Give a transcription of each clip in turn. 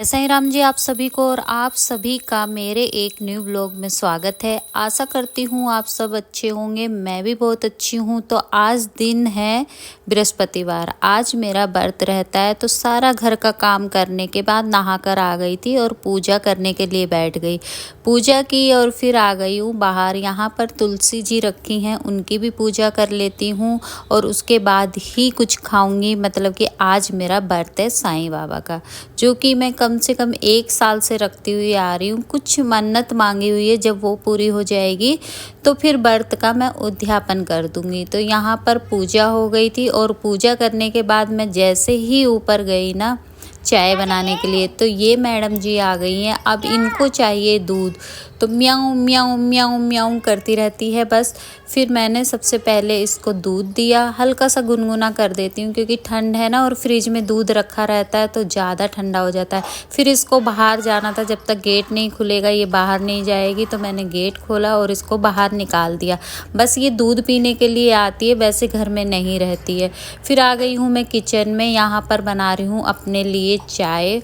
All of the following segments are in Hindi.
साईं राम जी आप सभी को और आप सभी का मेरे एक न्यू ब्लॉग में स्वागत है। आशा करती हूँ आप सब अच्छे होंगे, मैं भी बहुत अच्छी हूँ। तो आज दिन है बृहस्पतिवार, आज मेरा व्रत रहता है। तो सारा घर का काम करने के बाद नहाकर आ गई थी और पूजा करने के लिए बैठ गई। पूजा की और फिर आ गई हूँ बाहर। यहाँ पर तुलसी जी रखी हैं, उनकी भी पूजा कर लेती हूँ और उसके बाद ही कुछ खाऊंगी। मतलब कि आज मेरा व्रत है साईं बाबा का, जो कि मैं कम से कम 1 साल से रखती हुई आ रही हूँ। कुछ मन्नत मांगी हुई है, जब वो पूरी हो जाएगी तो फिर व्रत का मैं उद्यापन कर दूंगी। तो यहाँ पर पूजा हो गई थी और पूजा करने के बाद मैं जैसे ही ऊपर गई ना चाय बनाने के लिए, तो ये मैडम जी आ गई हैं। अब इनको चाहिए दूध, तो म्याऊं म्याऊं म्याऊं म्याऊं करती रहती है बस। फिर मैंने सबसे पहले इसको दूध दिया, हल्का सा गुनगुना कर देती हूँ क्योंकि ठंड है ना और फ्रिज में दूध रखा रहता है तो ज़्यादा ठंडा हो जाता है। फिर इसको बाहर जाना था, जब तक गेट नहीं खुलेगा ये बाहर नहीं जाएगी, तो मैंने गेट खोला और इसको बाहर निकाल दिया। बस ये दूध पीने के लिए आती है, वैसे घर में नहीं रहती है। फिर आ गई हूँ मैं किचन में, यहाँ पर बना रही हूँ अपने लिए चाय।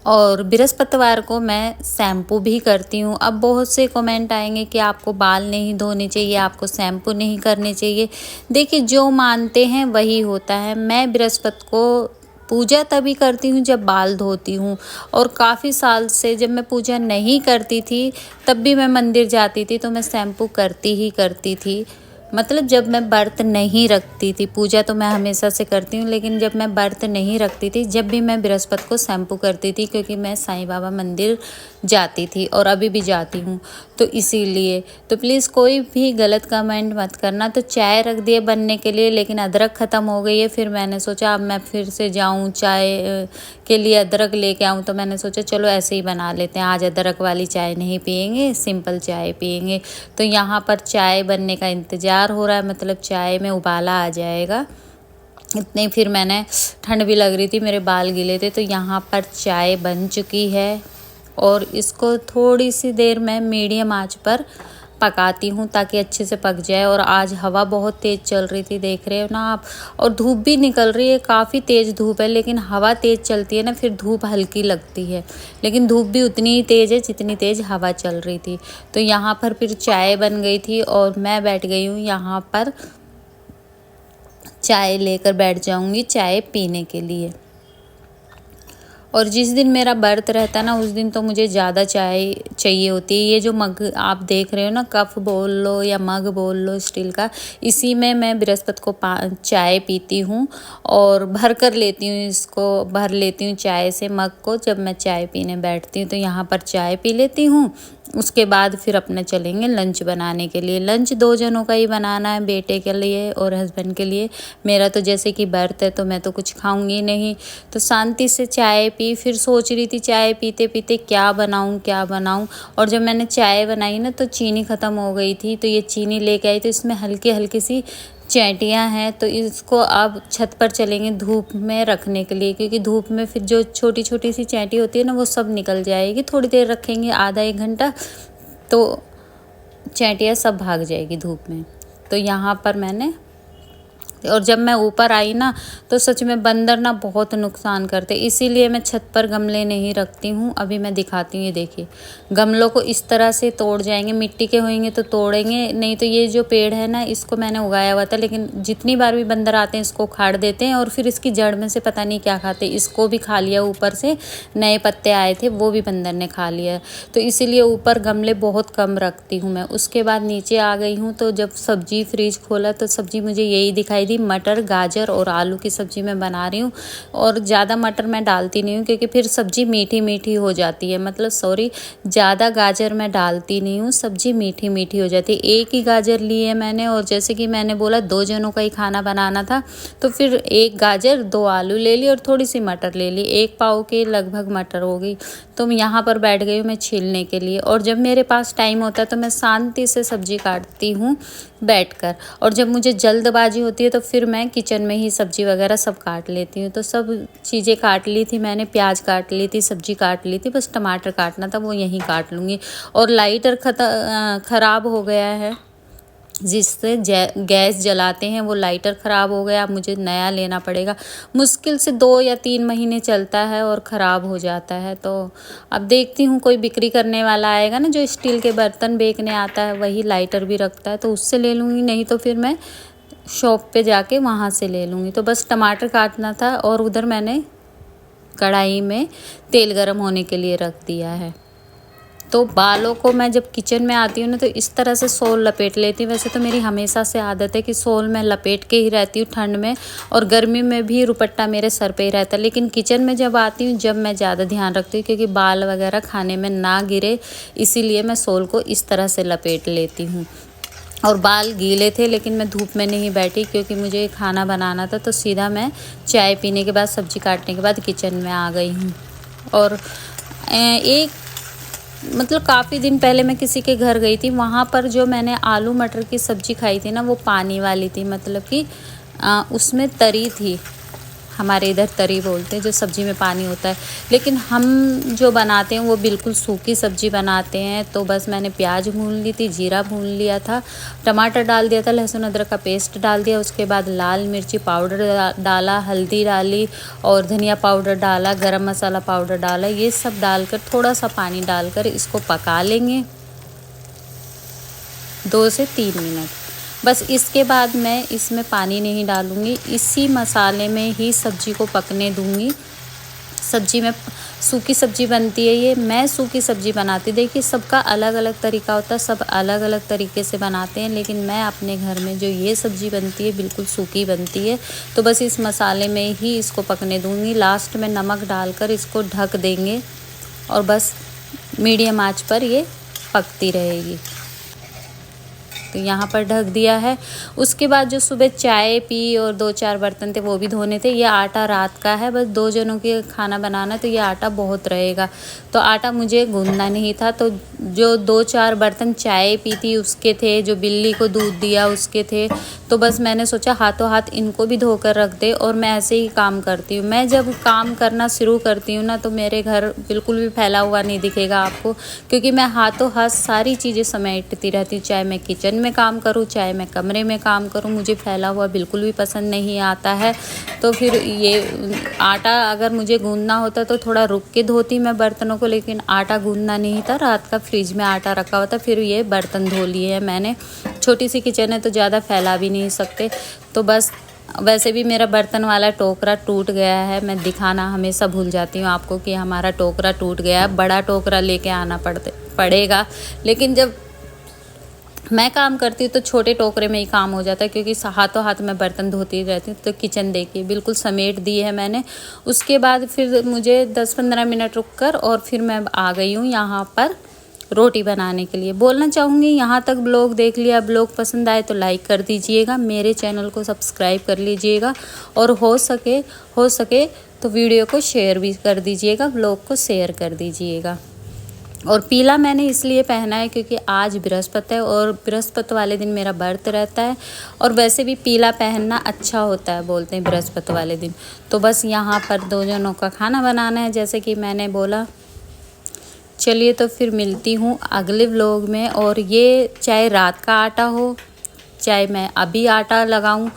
और बृहस्पतिवार को मैं शैम्पू भी करती हूँ। अब बहुत से कमेंट आएंगे कि आपको बाल नहीं धोने चाहिए, आपको शैम्पू नहीं करने चाहिए। देखिए, जो मानते हैं वही होता है। मैं बृहस्पति को पूजा तभी करती हूँ जब बाल धोती हूँ। और काफ़ी साल से जब मैं पूजा नहीं करती थी तब भी मैं मंदिर जाती थी तो मैं शैम्पू करती ही करती थी। मतलब जब मैं व्रत नहीं रखती थी, पूजा तो मैं हमेशा से करती हूँ, लेकिन जब मैं व्रत नहीं रखती थी जब भी मैं बृहस्पति को शैम्पू करती थी, क्योंकि मैं साईं बाबा मंदिर जाती थी और अभी भी जाती हूँ। तो इसीलिए तो प्लीज़ कोई भी गलत कमेंट मत करना। तो चाय रख दिए बनने के लिए, लेकिन अदरक ख़त्म हो गई है। फिर मैंने सोचा अब मैं फिर से जाऊँ चाय के लिए अदरक लेके आऊँ, तो मैंने सोचा चलो ऐसे ही बना लेते हैं। आज अदरक वाली चाय नहीं पियेंगे, सिंपल चाय पियेंगे। तो यहाँ पर चाय बनने का इंतज़ार हो रहा है, मतलब चाय में उबाला आ जाएगा इतने। फिर मैंने, ठंड भी लग रही थी, मेरे बाल गीले थे, तो यहाँ पर चाय बन चुकी है और इसको थोड़ी सी देर मैं मीडियम आंच पर पकाती हूँ ताकि अच्छे से पक जाए। और आज हवा बहुत तेज़ चल रही थी, देख रहे हो ना आप, और धूप भी निकल रही है, काफ़ी तेज़ धूप है। लेकिन हवा तेज़ चलती है ना, फिर धूप हल्की लगती है, लेकिन धूप भी उतनी ही तेज़ है जितनी तेज़ हवा चल रही थी। तो यहाँ पर फिर चाय बन गई थी और मैं बैठ गई हूँ यहाँ पर, चाय लेकर बैठ जाऊँगी चाय पीने के लिए। और जिस दिन मेरा व्रत रहता है ना, उस दिन तो मुझे ज़्यादा चाय चाहिए होती है। ये जो मग आप देख रहे हो ना, कप बोल लो या मग बोल लो स्टील का, इसी में मैं बृहस्पति को चाय पीती हूँ और भर कर लेती हूँ, इसको भर लेती हूँ चाय से मग को। जब मैं चाय पीने बैठती हूँ तो यहाँ पर चाय पी लेती हूँ। उसके बाद फिर अपना चलेंगे लंच बनाने के लिए। लंच 2 जनों का ही बनाना है, बेटे के लिए और हस्बैंड के लिए। मेरा तो जैसे कि व्रत है तो मैं तो कुछ खाऊंगी नहीं। तो शांति से चाय पी, फिर सोच रही थी चाय पीते पीते क्या बनाऊं क्या बनाऊं। और जब मैंने चाय बनाई ना तो चीनी ख़त्म हो गई थी, तो ये चीनी लेके आई। तो इसमें हल्की हल्की सी चैटियाँ हैं, तो इसको अब छत पर चलेंगे धूप में रखने के लिए, क्योंकि धूप में फिर जो छोटी छोटी सी चैटी होती है ना वो सब निकल जाएगी। थोड़ी देर रखेंगे, आधा 1 घंटा, तो चैटियाँ सब भाग जाएगी धूप में। तो यहाँ पर मैंने, और जब मैं ऊपर आई ना तो सच में बंदर ना बहुत नुकसान करते, इसीलिए मैं छत पर गमले नहीं रखती हूँ। अभी मैं दिखाती हूँ, ये देखिए, गमलों को इस तरह से तोड़ जाएंगे, मिट्टी के होंगे तो तोड़ेंगे, नहीं तो ये जो पेड़ है ना इसको मैंने उगाया हुआ था, लेकिन जितनी बार भी बंदर आते हैं इसको उखाड़ देते हैं और फिर इसकी जड़ में से पता नहीं क्या खाते। इसको भी खा लिया, ऊपर से नए पत्ते आए थे वो भी बंदर ने खा लिया। तो इसीलिए ऊपर गमले बहुत कम रखती हूँ मैं। उसके बाद नीचे आ गई हूँ, तो जब सब्जी फ्रिज खोला तो सब्जी मुझे यही दिखाई, मटर गाजर और आलू की सब्जी मैं बना रही हूँ। और ज़्यादा मटर मैं डालती नहीं हूँ क्योंकि फिर सब्जी मीठी मीठी हो जाती है, मतलब सॉरी, ज़्यादा गाजर मैं डालती नहीं हूँ, सब्जी मीठी मीठी हो जाती है। एक ही गाजर ली है मैंने, और जैसे कि मैंने बोला 2 जनों का ही खाना बनाना था, तो फिर 1 गाजर 2 आलू ले ली और थोड़ी सी मटर ले ली, 1 पाव के लगभग मटर हो गई। तो यहाँ पर बैठ गई हूँ मैं छीलने के लिए। और जब मेरे पास टाइम होता है तो मैं शांति से सब्जी काटती हूँ बैठकर, और जब मुझे जल्दबाजी होती है तो फिर मैं किचन में ही सब्जी वगैरह सब काट लेती हूँ। तो सब चीज़ें काट ली थी मैंने, प्याज काट ली थी, सब्जी काट ली थी, बस टमाटर काटना था, वो यहीं काट लूँगी। और लाइटर ख़राब हो गया है, जिससे गैस जलाते हैं वो लाइटर ख़राब हो गया, मुझे नया लेना पड़ेगा। मुश्किल से 2 या 3 महीने चलता है और ख़राब हो जाता है। तो अब देखती हूँ कोई बिक्री करने वाला आएगा ना जो स्टील के बर्तन बेचने आता है, वही लाइटर भी रखता है, तो उससे ले लूँगी, नहीं तो फिर मैं शॉप पे जाके वहाँ से ले लूँगी। तो बस टमाटर काटना था और उधर मैंने कढ़ाई में तेल गरम होने के लिए रख दिया है। तो बालों को मैं जब किचन में आती हूँ ना तो इस तरह से शॉल लपेट लेती हूँ। वैसे तो मेरी हमेशा से आदत है कि शॉल मैं लपेट के ही रहती हूँ ठंड में, और गर्मी में भी रुपट्टा मेरे सर पे ही रहता है। लेकिन किचन में जब आती हूँ जब मैं ज़्यादा ध्यान रखती हूँ क्योंकि बाल वगैरह खाने में ना गिरे, इसीलिए मैं शॉल को इस तरह से लपेट लेती हूँ। और बाल गीले थे लेकिन मैं धूप में नहीं बैठी क्योंकि मुझे खाना बनाना था, तो सीधा मैं चाय पीने के बाद सब्ज़ी काटने के बाद किचन में आ गई हूँ। और एक मतलब काफ़ी दिन पहले मैं किसी के घर गई थी, वहाँ पर जो मैंने आलू मटर की सब्ज़ी खाई थी ना वो पानी वाली थी, मतलब कि उसमें तरी थी। हमारे इधर तरी बोलते हैं जो सब्ज़ी में पानी होता है, लेकिन हम जो बनाते हैं वो बिल्कुल सूखी सब्ज़ी बनाते हैं। तो बस मैंने प्याज भून ली थी, जीरा भून लिया था, टमाटर डाल दिया था, लहसुन अदरक का पेस्ट डाल दिया, उसके बाद लाल मिर्ची पाउडर डाला, हल्दी डाली और धनिया पाउडर डाला, गरम मसाला पाउडर डाला। ये सब डालकर थोड़ा सा पानी डालकर इसको पका लेंगे 2 से 3 मिनट। बस इसके बाद मैं इसमें पानी नहीं डालूँगी, इसी मसाले में ही सब्ज़ी को पकने दूँगी। सब्ज़ी में सूखी सब्ज़ी बनती है ये, मैं सूखी सब्ज़ी बनाती, देखिए सबका अलग अलग तरीका होता है, सब अलग अलग तरीके से बनाते हैं, लेकिन मैं अपने घर में जो ये सब्ज़ी बनती है बिल्कुल सूखी बनती है। तो बस इस मसाले में ही इसको पकने दूँगी। लास्ट में नमक डालकर इसको ढक देंगे और बस मीडियम आँच पर ये पकती रहेगी। तो यहाँ पर ढक दिया है। उसके बाद जो सुबह चाय पी और 2-4 बर्तन थे वो भी धोने थे। ये आटा रात का है, बस 2 जनों के खाना बनाना, तो ये आटा बहुत रहेगा। तो आटा मुझे गूंदना नहीं था, तो जो 2-4 बर्तन चाय पी थी उसके थे, जो बिल्ली को दूध दिया उसके थे, तो बस मैंने सोचा हाथों हाथ इनको भी धोकर रख दे। और मैं ऐसे ही काम करती हूँ। मैं जब काम करना शुरू करती हूँ ना तो मेरे घर बिल्कुल भी फैला हुआ नहीं दिखेगा आपको, क्योंकि मैं हाथों हाथ सारी चीज़ें समेटती रहती हूँ। चाहे मैं किचन में काम करूँ, चाहे मैं कमरे में काम करूँ, मुझे फैला हुआ बिल्कुल भी पसंद नहीं आता है। तो फिर ये आटा अगर मुझे गूंदना होता तो थोड़ा रुक के धोती मैं बर्तनों को, लेकिन आटा गूंदना नहीं था, रात का फ्रिज में आटा रखा हुआ था, फिर ये बर्तन धो लिए हैं मैंने। छोटी सी किचन है तो ज़्यादा फैला भी नहीं सकते। तो बस वैसे भी मेरा बर्तन वाला टोकरा टूट गया है, मैं दिखाना हमेशा भूल जाती हूँ आपको कि हमारा टोकरा टूट गया है। बड़ा टोकरा लेके आना पड़ेगा, लेकिन जब मैं काम करती हूँ तो छोटे टोकरे में ही काम हो जाता है, क्योंकि हाथों हाथ मैं बर्तन धोती रहती हूँ। तो किचन देखिए बिल्कुल समेट दी है मैंने। उसके बाद फिर मुझे 10-15 मिनट रुक कर और फिर मैं आ गई हूँ यहाँ पर रोटी बनाने के लिए। बोलना चाहूँगी यहाँ तक ब्लॉग देख लिया, ब्लॉग पसंद आए तो लाइक कर दीजिएगा, मेरे चैनल को सब्सक्राइब कर लीजिएगा, और हो सके तो वीडियो को शेयर भी कर दीजिएगा, ब्लॉग को शेयर कर दीजिएगा। और पीला मैंने इसलिए पहना है क्योंकि आज बृहस्पति है और बृहस्पति वाले दिन मेरा व्रत रहता है, और वैसे भी पीला पहनना अच्छा होता है बोलते हैं बृहस्पति वाले दिन। तो बस यहाँ पर 2 जनों का खाना बनाना है जैसे कि मैंने बोला। चलिए तो फिर मिलती हूँ अगले व्लॉग में। और ये चाहे रात का आटा हो चाहे मैं अभी आटा लगाऊं,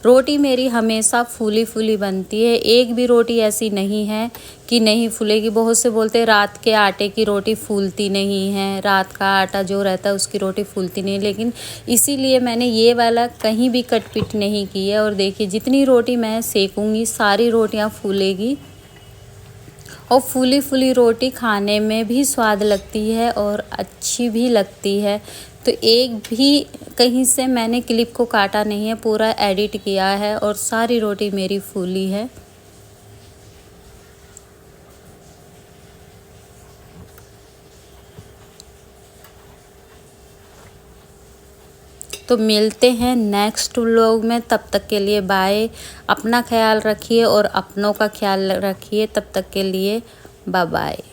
रोटी मेरी हमेशा फूली फूली बनती है। एक भी रोटी ऐसी नहीं है कि नहीं फूलेगी। बहुत से बोलते हैं रात के आटे की रोटी फूलती नहीं है, रात का आटा जो रहता है उसकी रोटी फूलती नहीं, लेकिन इसीलिए मैंने ये वाला कहीं भी कटपिट नहीं की है। और देखिए जितनी रोटी मैं सेकूंगी सारी रोटियां फूलेगी, और फूली फूली रोटी खाने में भी स्वाद लगती है और अच्छी भी लगती है। तो एक भी कहीं से मैंने क्लिप को काटा नहीं है, पूरा एडिट किया है और सारी रोटी मेरी फूली है। तो मिलते हैं नेक्स्ट व्लॉग में, तब तक के लिए बाय। अपना ख्याल रखिए और अपनों का ख्याल रखिए, तब तक के लिए बाय बाय।